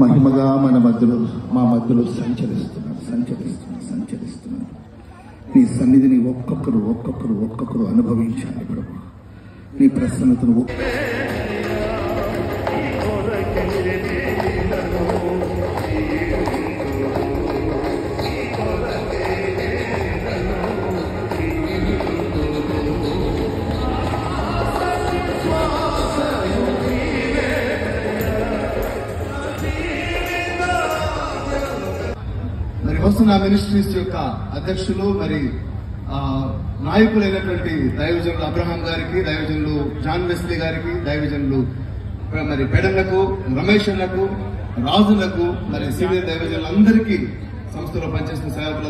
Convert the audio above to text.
మహిమగా మా మధ్యలో సంచరిస్తున్నారు. నీ సన్నిధిని ఒక్కొక్కరు అనుభవించాలి ప్రభు. నీ ప్రసన్నతను మరి హోసన్నా మినిస్ట్రీస్ యొక్క అధ్యక్షులు మరి నాయకులైనటువంటి దైవజనులు అబ్రహాం గారికి, దైవజనులు జాన్ వెస్లీ గారికి, దైవజనులు మరి పెడలకు, రమేష్ అన్నకు, రాజులకు, మరి సీనియర్ దైవజనులందరికీ సంస్థలో పనిచేస్తున్న సేవకులు